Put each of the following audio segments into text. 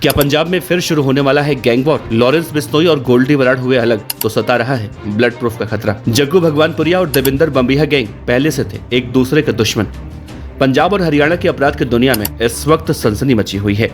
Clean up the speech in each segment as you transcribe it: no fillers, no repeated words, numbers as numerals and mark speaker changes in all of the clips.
Speaker 1: क्या पंजाब में फिर शुरू होने वाला है गैंग वॉर? लॉरेंस बिश्नोई और गोल्डी बराड़ हुए अलग तो सता रहा है ब्लड प्रूफ का खतरा। जग्गू भगवानपुरिया और देविंदर बम्बिहा गैंग पहले से थे एक दूसरे के दुश्मन। पंजाब और हरियाणा की अपराध की दुनिया में इस वक्त सनसनी मची हुई है।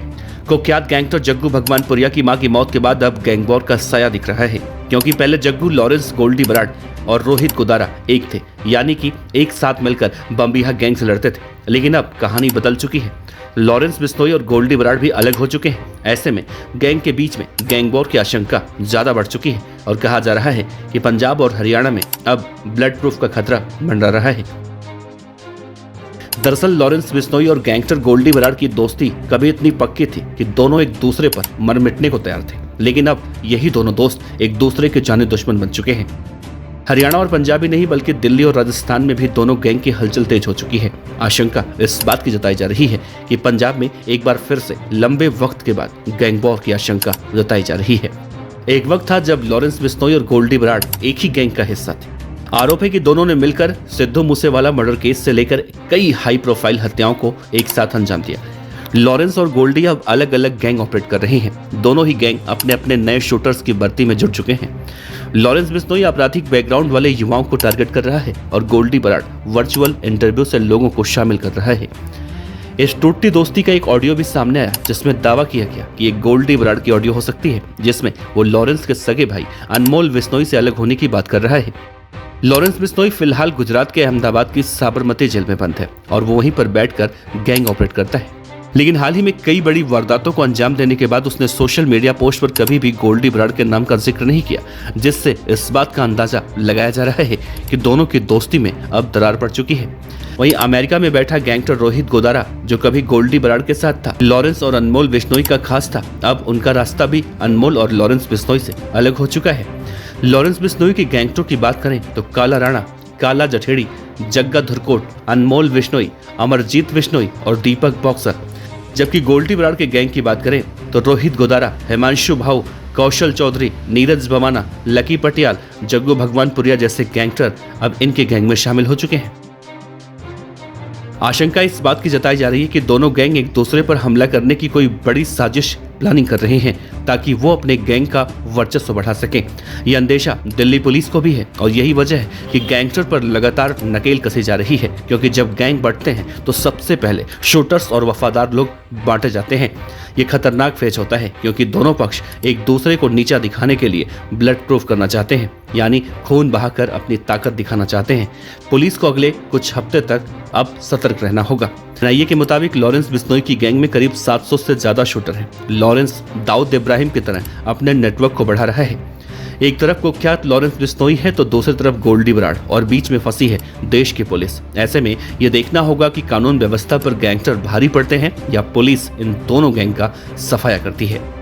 Speaker 1: कुख्यात गैंगस्टर जग्गू भगवानपुरिया की मां की मौत के बाद अब गैंग वॉर का साया दिख रहा है, क्योंकि पहले जग्गू, लॉरेंस, गोल्डी बराड़ और रोहित गोदारा एक थे, यानी कि एक साथ मिलकर बम्बिहा गैंग से लड़ते थे। लेकिन अब कहानी बदल चुकी है। लॉरेंस बिश्नोई और गोल्डी बराड़ भी अलग हो चुके हैं। ऐसे में गैंग के बीच में गैंग वॉर की आशंका ज्यादा बढ़ चुकी है और कहा जा रहा है कि पंजाब और हरियाणा में अब ब्लड प्रूफ का खतरा मंडरा रहा है। दरअसल लॉरेंस बिश्नोई और गैंगस्टर गोल्डी बराड़ की दोस्ती कभी इतनी पक्की थी कि दोनों एक दूसरे पर मर मिटने को तैयार थे। लेकिन अब यही दोनों दोस्त एक दूसरे के जाने दुश्मन बन चुके हैं। हरियाणा और पंजाब ही नहीं बल्कि दिल्ली और राजस्थान में भी दोनों गैंग की हलचल तेज हो चुकी है। आशंका इस बात की जताई जा रही है कि पंजाब में एक बार फिर से लंबे वक्त के बाद गैंग वॉर की आशंका जताई जा रही है। एक वक्त था जब लॉरेंस बिश्नोई और गोल्डी बराड़ एक ही गैंग का हिस्सा थे। आरोप है कि दोनों ने मिलकर सिद्धू मूसेवाला मर्डर केस से लेकर कई हाई प्रोफाइल हत्याओं को एक साथ अंजाम दिया। लॉरेंस और गोल्डी अब अलग अलग गैंग ऑपरेट कर रहे हैं। दोनों ही गैंग अपने अपने नए शूटर्स की भर्ती में जुट चुके हैं। लॉरेंस बिश्नोई आपराधिक बैकग्राउंड वाले युवाओं को टारगेट कर रहा है और गोल्डी बराड़ वर्चुअल इंटरव्यू से लोगों को शामिल कर रहा है। इस टूटती दोस्ती का एक ऑडियो भी सामने आया जिसमें दावा किया गया कि ये गोल्डी बराड़ की ऑडियो हो सकती है, जिसमें वो लॉरेंस के सगे भाई अनमोल बिश्नोई से अलग होने की बात कर रहा है। लॉरेंस बिश्नोई फिलहाल गुजरात के अहमदाबाद की साबरमती जेल में बंद है और वो वहीं पर बैठकर गैंग ऑपरेट करता है। लेकिन हाल ही में कई बड़ी वारदातों को अंजाम देने के बाद उसने सोशल मीडिया पोस्ट पर कभी भी गोल्डी बराड़ के नाम का जिक्र नहीं किया, जिससे इस बात का अंदाजा लगाया जा रहा है कि दोनों की दोस्ती में अब दरार पड़ चुकी है। वहीं अमेरिका में बैठा गैंगस्टर रोहित गोदारा, जो कभी गोल्डी बराड़ के साथ था, लॉरेंस और अनमोल बिश्नोई का खास था, अब उनका रास्ता भी अनमोल और लॉरेंस बिश्नोई से अलग हो चुका है। लॉरेंस बिश्नोई के गैंगस्टरों की बात करें तो काला राणा, काला जठेड़ी, जग्गा धुरकोट, अनमोल बिश्नोई, अमरजीत बिश्नोई और दीपक बॉक्सर। जबकि गोल्डी बराड़ के गैंग की बात करें तो रोहित गोदारा, हिमांशु भाऊ, कौशल चौधरी, नीरज बमाना, लकी पटियाल, जग्गू भगवानपुरिया जैसे गैंगस्टर अब इनके गैंग में शामिल हो चुके हैं। आशंका इस बात की जताई जा रही है कि दोनों गैंग एक दूसरे पर हमला करने की कोई बड़ी साजिश प्लानिंग कर रहे हैं ताकि वो अपने गैंग का वर्चस्व बढ़ा सकें। यह अंदेशा दिल्ली पुलिस को भी है और यही वजह है कि गैंगस्टर पर लगातार नकेल कसी जा रही है, क्योंकि जब गैंग बढ़ते हैं तो सबसे पहले शूटर्स और वफादार लोग बांटे जाते हैं। ये खतरनाक फेज होता है क्योंकि दोनों पक्ष एक दूसरे को नीचा दिखाने के लिए ब्लड प्रूफ करना चाहते हैं, यानी खून बहाकर अपनी ताकत दिखाना चाहते हैं। पुलिस को अगले कुछ हफ्ते तक अब सतर्क रहना होगा। एनआईए के मुताबिक लॉरेंस बिश्नोई की गैंग में करीब 700 से ज्यादा शूटर हैं। लॉरेंस दाऊद इब्राहिम की तरह अपने नेटवर्क को बढ़ा रहा है। एक तरफ कुख्यात लॉरेंस बिश्नोई है तो दूसरी तरफ गोल्डी बराड़ और बीच में फंसी है देश की पुलिस। ऐसे में ये देखना होगा कि कानून व्यवस्था पर गैंगस्टर भारी पड़ते हैं या पुलिस इन दोनों गैंग का सफाया करती है।